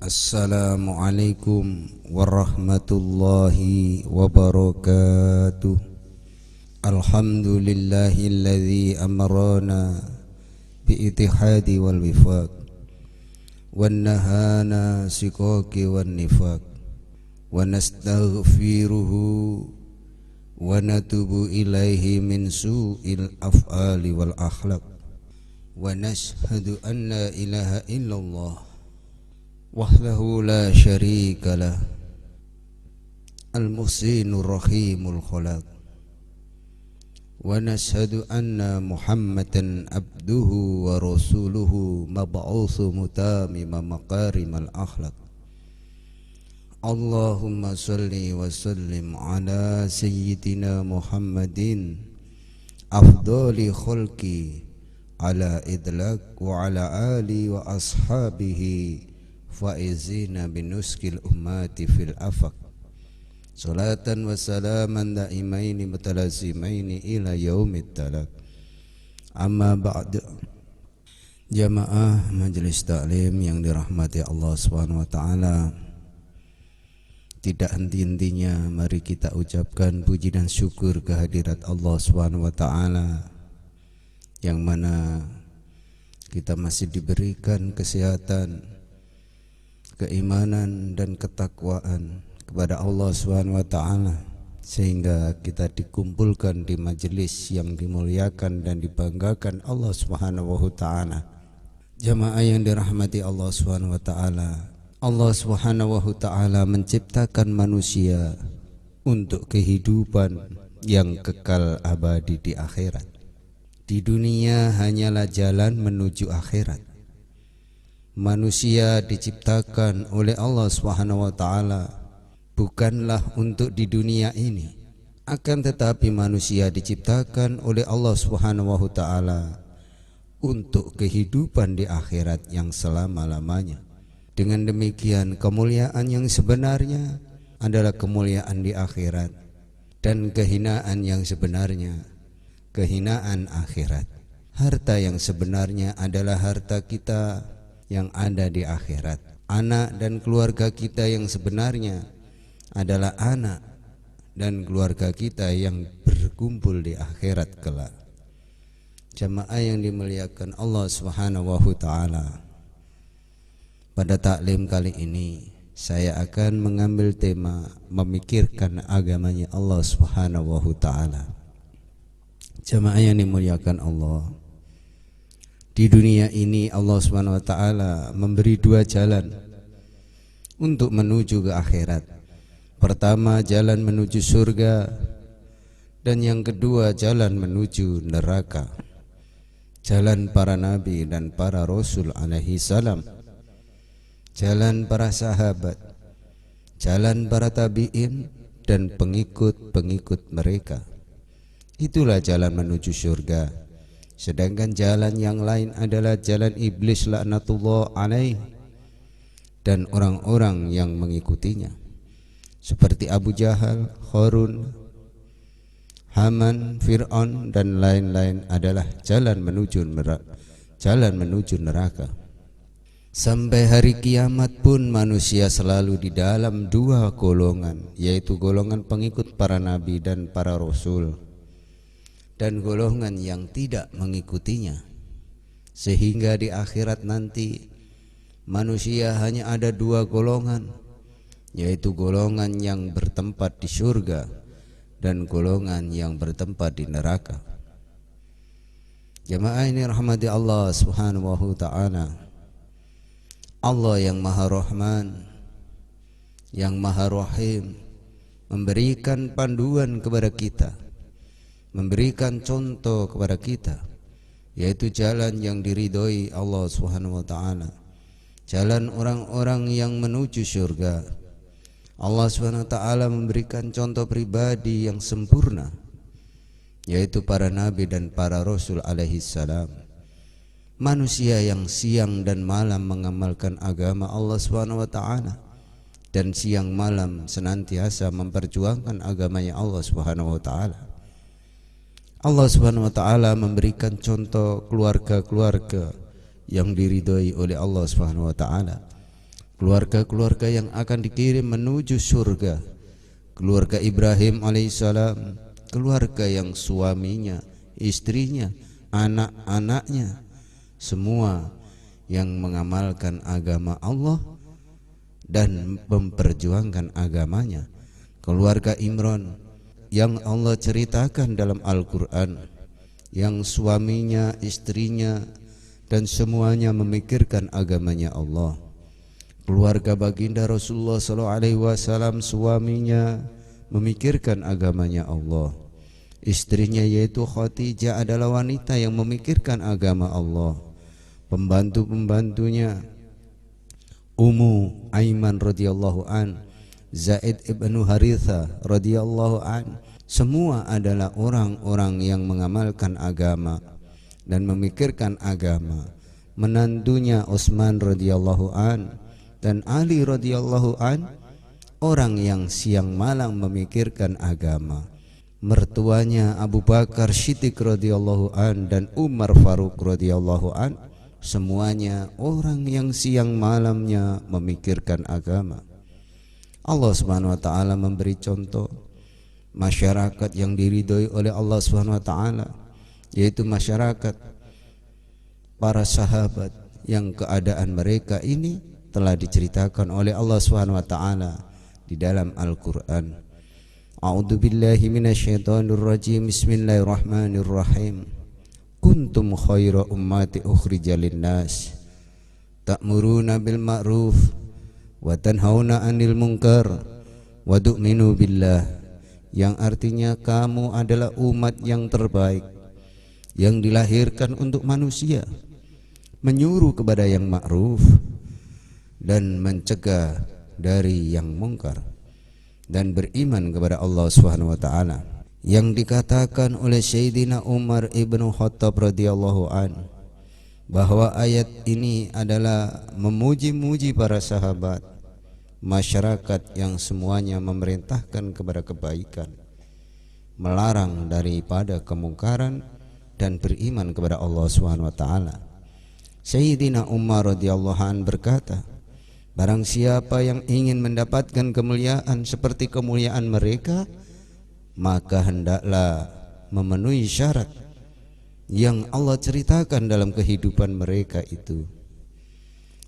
Assalamualaikum warahmatullahi wabarakatuh. Alhamdulillahilladzi amarana biittihadi wal wifaq wan nahana siqaqi wan nifaq wa nastaghfiruhu wa natubu ilaihi min su'il af'ali wal akhlaq wa nashhadu an la ilaha illallah wahdahu la syarika lah al-muhsinur rahimul khalaq wa nashhadu anna muhammadan abduhu wa rasuluhu mab'utsu mutamima makarimal akhlaq. Allahumma salli wa sallim ala sayyidina Muhammadin afdali khalqi ala idlaq wa ala ali wa ashabihi faizina binuskil ummati fil afaq salatan wa salaman daimaini mutalazimaini ila yaumit talaq. Amma ba'd. Jamaah majelis taklim yang dirahmati Allah Subhanahu wa taala, tidak henti-hentinya mari kita ucapkan puji dan syukur kehadirat Allah Subhanahu wa taala, yang mana kita masih diberikan kesehatan, keimanan dan ketakwaan kepada Allah Subhanahu wa taala, sehingga kita dikumpulkan di majelis yang dimuliakan dan dibanggakan Allah Subhanahu wa taala. Jamaah yang dirahmati Allah Subhanahu wa taala, Allah Subhanahu wa taala menciptakan manusia untuk kehidupan yang kekal abadi di akhirat. Di dunia hanyalah jalan menuju akhirat. Manusia diciptakan oleh Allah Subhanahu wa taala bukanlah untuk di dunia ini, akan tetapi manusia diciptakan oleh Allah Subhanahu wa taala untuk kehidupan di akhirat yang selama-lamanya. Dengan demikian, kemuliaan yang sebenarnya adalah kemuliaan di akhirat, dan kehinaan yang sebenarnya kehinaan akhirat. Harta yang sebenarnya adalah harta kita yang ada di akhirat. Anak dan keluarga kita yang sebenarnya adalah anak dan keluarga kita yang berkumpul di akhirat kelak. Jamaah yang dimuliakan Allah Subhanahu wa taala, pada taklim kali ini saya akan mengambil tema memikirkan agamanya Allah Subhanahu wa taala. Jamaah yang dimuliakan Allah, di dunia ini Allah Subhanahu wa taala memberi dua jalan untuk menuju ke akhirat. Pertama, jalan menuju surga, dan yang kedua jalan menuju neraka. Jalan para nabi dan para rasul alaihi salam, jalan para sahabat, jalan para tabi'in dan pengikut-pengikut mereka. Itulah jalan menuju surga. Sedangkan jalan yang lain adalah jalan iblis laknatullah alaih dan orang-orang yang mengikutinya, seperti Abu Jahal, Qarun, Haman, Fir'aun dan lain-lain adalah jalan menuju neraka. Sampai hari kiamat pun manusia selalu di dalam dua golongan, yaitu golongan pengikut para nabi dan para rasul, dan golongan yang tidak mengikutinya. Sehingga di akhirat nanti manusia hanya ada dua golongan, yaitu golongan yang bertempat di surga dan golongan yang bertempat di neraka. Jamaah ini rahmati Allah Subhanahu wa taala. Allah yang Maha Rahman, yang Maha Rahim, memberikan panduan kepada kita, memberikan contoh kepada kita, yaitu jalan yang diridhoi Allah Subhanahu wa taala, jalan orang-orang yang menuju surga. Allah Subhanahu wa taala memberikan contoh pribadi yang sempurna, yaitu para nabi dan para rasul alaihi salam. Manusia yang siang dan malam mengamalkan agama Allah Subhanahu wa taala, dan siang malam senantiasa memperjuangkan agamanya Allah Subhanahu wa taala. Allah Subhanahu wa taala memberikan contoh keluarga-keluarga yang diridhoi oleh Allah Subhanahu wa taala. keluarga-keluarga yang akan dikirim menuju surga, keluarga Ibrahim alaihissalam, keluarga yang suaminya, istrinya, anak-anaknya, semua yang mengamalkan agama Allah dan memperjuangkan agamanya. Keluarga Imran yang Allah ceritakan dalam Al-Quran, yang suaminya, istrinya, dan semuanya memikirkan agamanya Allah. Keluarga baginda Rasulullah SAW, suaminya memikirkan agamanya Allah. Istrinya yaitu Khadijah adalah wanita yang memikirkan agama Allah. Pembantu-pembantunya Ummu Aiman radhiyallahu an, Zaid ibnu Haritha radhiyallahu an, semua adalah orang-orang yang mengamalkan agama dan memikirkan agama. Menantunya Utsman radhiyallahu an dan Ali radhiyallahu an, orang yang siang malam memikirkan agama. Mertuanya Abu Bakar Siddiq radhiyallahu an dan Umar Faruq radhiyallahu an, semuanya orang yang siang malamnya memikirkan agama. Allah Subhanahu wa taala memberi contoh masyarakat yang diridhoi oleh Allah Subhanahu wa taala, yaitu masyarakat para sahabat yang keadaan mereka ini telah diceritakan oleh Allah Subhanahu wa taala di dalam Al-Qur'an. A'udzu billahi minasyaitonir rajim. Bismillahirrahmanirrahim. Kuntum khaira ummati ukhrijal linnas ta'muruna bil ma'ruf wa tanhauna 'anil munkar wa tu'minu billah, yang artinya kamu adalah umat yang terbaik yang dilahirkan untuk manusia, menyuruh kepada yang ma'ruf dan mencegah dari yang mungkar, dan beriman kepada Allah Subhanahu wa taala. Yang dikatakan oleh Sayyidina Umar ibnu Khattab radhiyallahu an, bahwa ayat ini adalah memuji-muji para sahabat, masyarakat yang semuanya memerintahkan kepada kebaikan, melarang daripada kemungkaran, dan beriman kepada Allah Subhanahu wa taala. Sayyidina Umar radhiyallahu an berkata, barang siapa yang ingin mendapatkan kemuliaan seperti kemuliaan mereka, maka hendaklah memenuhi syarat yang Allah ceritakan dalam kehidupan mereka itu,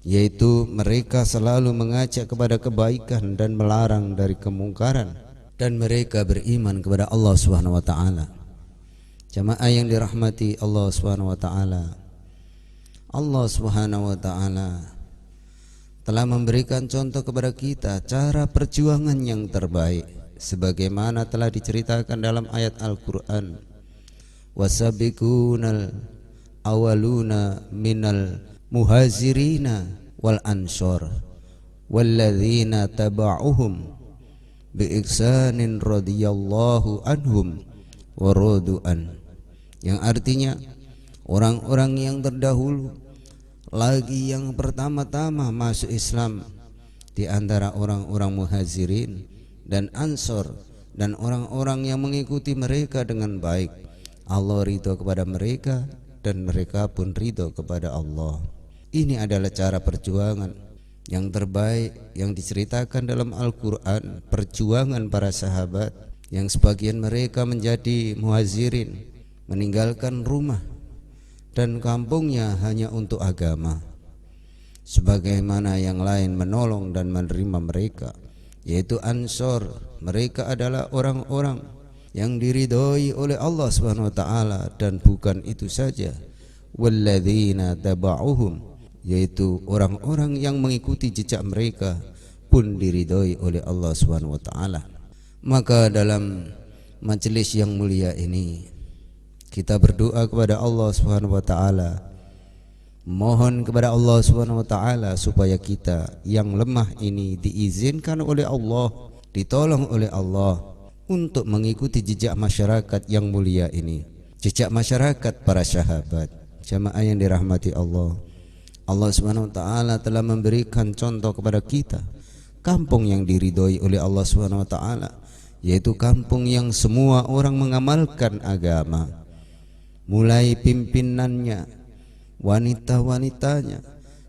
yaitu mereka selalu mengajak kepada kebaikan dan melarang dari kemungkaran, dan mereka beriman kepada Allah Subhanahu wa taala. Jamaah yang dirahmati Allah Subhanahu wa taala, Allah Subhanahu wa taala telah memberikan contoh kepada kita cara perjuangan yang terbaik, sebagaimana telah diceritakan dalam ayat Al-Qur'an, wasabiqunal awaluna minal muhazirina wal ansor walladzina taba'uhum biihsanin radhiyallahu anhum wa radu'an, yang artinya orang-orang yang terdahulu lagi yang pertama-tama masuk Islam di antara orang-orang muhazirin dan ansor, dan orang-orang yang mengikuti mereka dengan baik, Allah ridho kepada mereka dan mereka pun ridho kepada Allah. Ini adalah cara perjuangan yang terbaik yang diceritakan dalam Al-Quran, perjuangan para sahabat yang sebagian mereka menjadi muhazirin, meninggalkan rumah dan kampungnya hanya untuk agama, sebagaimana yang lain menolong dan menerima mereka, yaitu ansor. Mereka adalah orang-orang yang diridhoi oleh Allah Subhanahu wa taala, dan bukan itu saja, walladzina taba'uhum, yaitu orang-orang yang mengikuti jejak mereka pun diridhoi oleh Allah Subhanahu wa taala. Maka dalam majelis yang mulia ini kita berdoa kepada Allah Subhanahu wa taala, mohon kepada Allah Subhanahu wa taala supaya kita yang lemah ini diizinkan oleh Allah, ditolong oleh Allah untuk mengikuti jejak masyarakat yang mulia ini, jejak masyarakat para sahabat. Jamaah yang dirahmati Allah, Allah Subhanahu wa taala telah memberikan contoh kepada kita kampung yang diridhoi oleh Allah Subhanahu wa taala, yaitu kampung yang semua orang mengamalkan agama, mulai pimpinannya, wanita-wanitanya,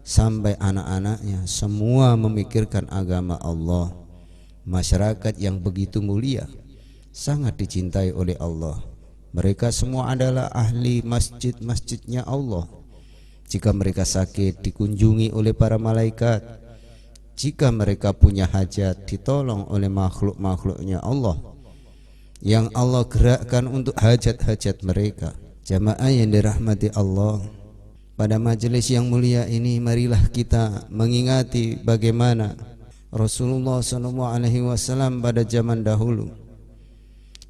sampai anak-anaknya semua memikirkan agama Allah. Masyarakat yang begitu mulia, sangat dicintai oleh Allah. Mereka semua adalah ahli masjid-masjidnya Allah. Jika mereka sakit, dikunjungi oleh para malaikat. Jika mereka punya hajat, ditolong oleh makhluk-makhluknya Allah, yang Allah gerakkan untuk hajat-hajat mereka. Jamaah yang dirahmati Allah, pada majelis yang mulia ini marilah kita mengingati bagaimana Rasulullah SAW pada zaman dahulu.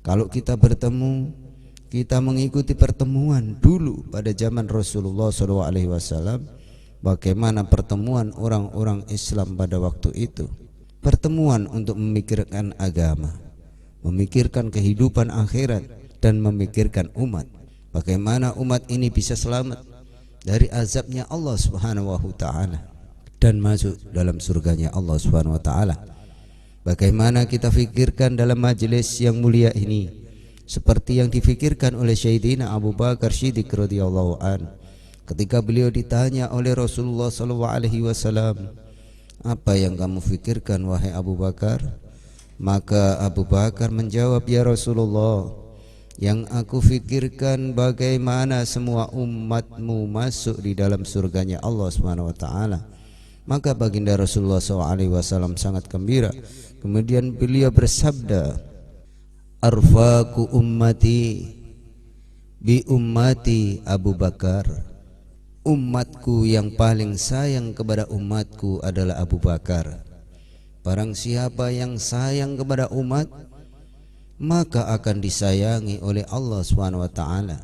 Kalau kita bertemu, kita mengikuti pertemuan dulu pada zaman Rasulullah SAW. Bagaimana pertemuan orang-orang Islam pada waktu itu? Pertemuan untuk memikirkan agama, memikirkan kehidupan akhirat, dan memikirkan umat. Bagaimana umat ini bisa selamat dari azabnya Allah Subhanahu wa taala dan masuk dalam surganya Allah Subhanahu wa taala. Bagaimana kita fikirkan dalam majelis yang mulia ini seperti yang difikirkan oleh Sayyidina Abu Bakar Siddiq radhiyallahu an ketika beliau ditanya oleh Rasulullah SAW, apa yang kamu fikirkan wahai Abu Bakar? Maka Abu Bakar menjawab, ya Rasulullah, yang aku fikirkan bagaimana semua umatmu masuk di dalam surganya Allah Subhanahu wa taala. Maka baginda Rasulullah SAW sangat gembira. Kemudian beliau bersabda, arfaku ummati bi ummati Abu Bakar. Umatku yang paling sayang kepada umatku adalah Abu Bakar. Barang siapa yang sayang kepada umat, maka akan disayangi oleh Allah Subhanahu wa taala,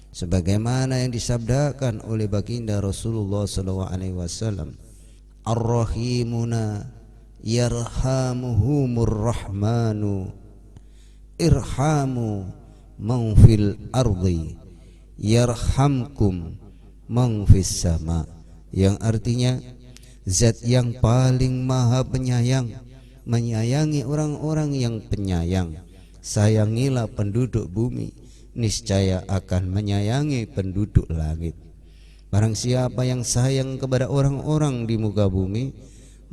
sebagaimana yang disabdakan oleh baginda Rasulullah SAW, ar-rahimuna yarhamuhumur rahmanu irhamu man fil ardi yarhamkum man fis sama, yang artinya zat yang paling maha penyayang menyayangi orang-orang yang penyayang. Sayangilah penduduk bumi, niscaya akan menyayangi penduduk langit. Barang siapa yang sayang kepada orang-orang di muka bumi,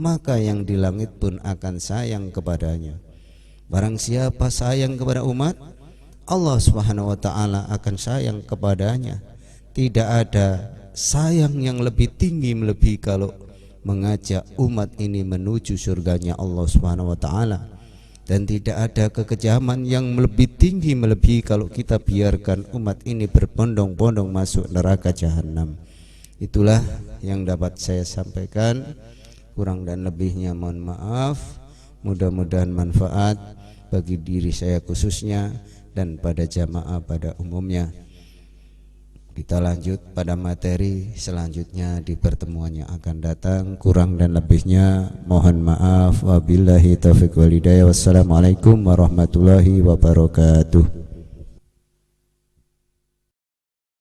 maka yang di langit pun akan sayang kepadanya. Barang siapa sayang kepada umat, Allah Subhanahu wa taala akan sayang kepadanya. Tidak ada sayang yang lebih tinggi melebihi kalau mengajak umat ini menuju surganya Allah Subhanahu wa taala. Dan tidak ada kekejaman yang lebih tinggi melebihi kalau kita biarkan umat ini berbondong-bondong masuk neraka jahanam. Itulah yang dapat saya sampaikan. Kurang dan lebihnya mohon maaf. Mudah-mudahan manfaat bagi diri saya khususnya dan pada jamaah pada umumnya. Kita lanjut pada materi selanjutnya di pertemuan yang akan datang. Kurang dan lebihnya mohon maaf. Wabillahi taufiq wal hidayah. Wassalamualaikum warahmatullahi wabarakatuh.